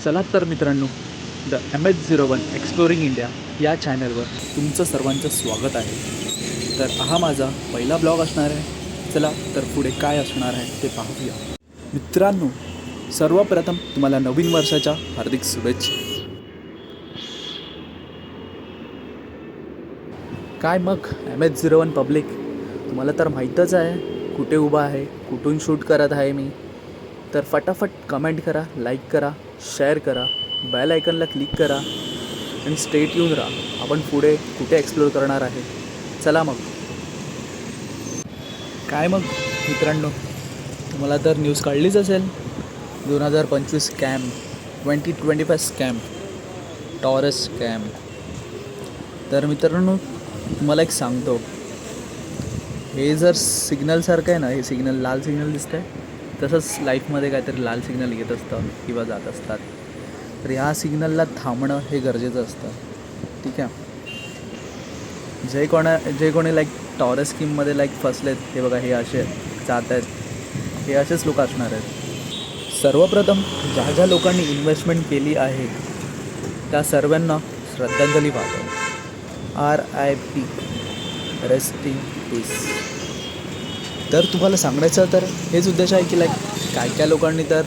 चला तर मित्रांनो, द MH01 एक्सप्लोरिंग इंडिया या चॅनलवर तुमचं सर्वांचं स्वागत आहे. तर हा माझा पहिला ब्लॉग असणार आहे. चला तर पुढे काय असणार आहे ते पाहूया. मित्रांनो, सर्वप्रथम तुम्हाला नवीन वर्षाच्या हार्दिक शुभेच्छा. काय मग MH01 पब्लिक, तुम्हाला तर माहीतच आहे कुठे उभा आहे, कुठून शूट करत आहे मी. तर फटाफट कमेंट करा, लाईक करा, शेअर करा, बेल आयकनला क्लिक करा आणि स्टेट येऊन राहा. आपण पुढे कुठे एक्सप्लोर करणार आहे. चला मग. काय मग मित्रांनो, तुम्हाला तर न्यूज कळलीच असेल. 2025 स्कॅम, 2025 स्कॅम, टॉरस स्कॅम. तर मित्रांनो, तुम्हाला एक सांगतो, हे जर सिग्नलसारखं आहे ना, हे सिग्नल लाल सिग्नल दिसतं आहे, तसंच लाईफमध्ये काहीतरी लाल सिग्नल येत असतं किंवा जात असतात. तर ह्या सिग्नलला थांबणं हे गरजेचं असतं. ठीक आहे. जे कोणी लाईक टॉरस स्कीममध्ये लाईक फसलेत, हे बघा, हे असे जात आहेत, हे असेच लोक असणार आहेत. सर्वप्रथम ज्या लोकांनी इन्व्हेस्टमेंट केली आहे त्या सर्वांना श्रद्धांजली वाहतो. RIP, rest in peace. तर तुम्हाला सांगायचं तर हेच उद्देश आहे की लाईक काय लोकांनी तर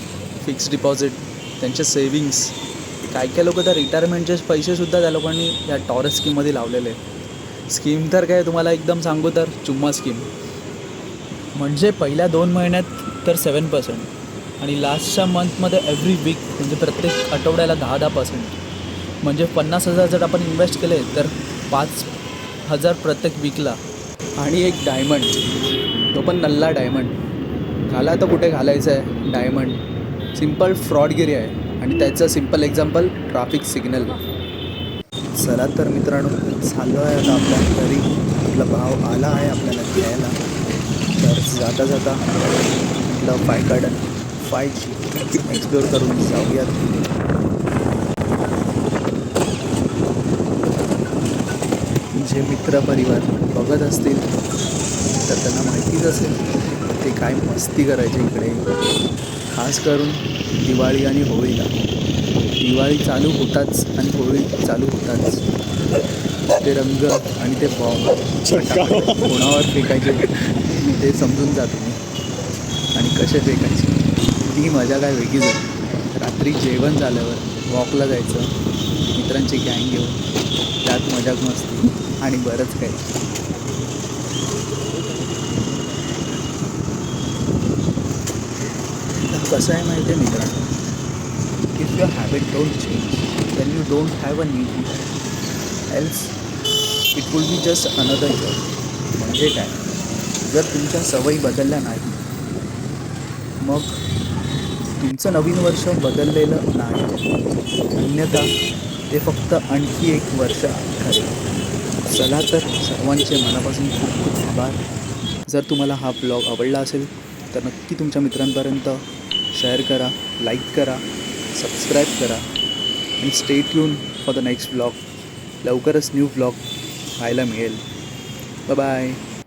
फिक्स डिपॉझिट, त्यांचे सेविंग्स, काय लोक तर रिटायरमेंटचे पैसेसुद्धा त्या लोकांनी या टॉरस स्कीममध्ये लावलेले. स्कीम तर काय तुम्हाला एकदम सांगू तर चुम्मा स्कीम. म्हणजे पहिल्या 2 महिन्यात तर 7% आणि लास्टच्या मंथमध्ये एव्हरी वीक, म्हणजे प्रत्येक आठवड्याला 10%. म्हणजे 50,000 जर आपण इन्व्हेस्ट केले तर 5,000 प्रत्येक वीकला. आणि एक डायमंड, तो पण नल्ला डायमंड. घाला तर कुठे घालायचं आहे डायमंड. सिम्पल फ्रॉडगिरी आहे आणि त्याचं सिम्पल एक्झाम्पल ट्रॅफिक सिग्नल. चला तर मित्रांनो, चाललो आहे आता आपल्या घरी. आपला भाव आला आहे आपल्याला घ्यायला. तर जाता जाता आपलं 5 गार्डन 5G एक्सप्लोर करून जाऊयात. जे मित्रपरिवार बघत असतील तर त्यांना माहितीच असेल ते काय मस्ती करायचे इकडे, खास करून दिवाळी आणि होळीला. दिवाळी चालू होताच आणि होळी चालू होताच ते रंग आणि ते बॉम्ब कोणावर फेकायचे ते समजून जातो मी, आणि कसे फेकायचे ती मजा काय वेगळीच होती. रात्री जेवण झाल्यावर वॉकला जायचं मित्रांची गँग घेऊन, त्यात मजाक मस्ती आणि बरंच काही. कसं आहे माहिती आहे मित्रांनो, if your habit don't change then you don't have a new year, else it will be just another year. म्हणजे काय, जर तुमच्या सवयी बदलल्या नाही मग तुमचं नवीन वर्ष बदललेलं नाही, अन्यथा ते फक्त आणखी एक वर्ष ठरेल. चला तर सर्वांचे मनापासून खूप खूप आभार. जर तुम्हाला हा ब्लॉग आवडला असेल तर नक्की तुमच्या मित्रांपर्यंत शेअर करा, लाईक करा, सबस्क्राईब करा आणि stay tune for the next blog. लवकरच न्यू ब्लॉग पाहायला मिळेल. Bye bye.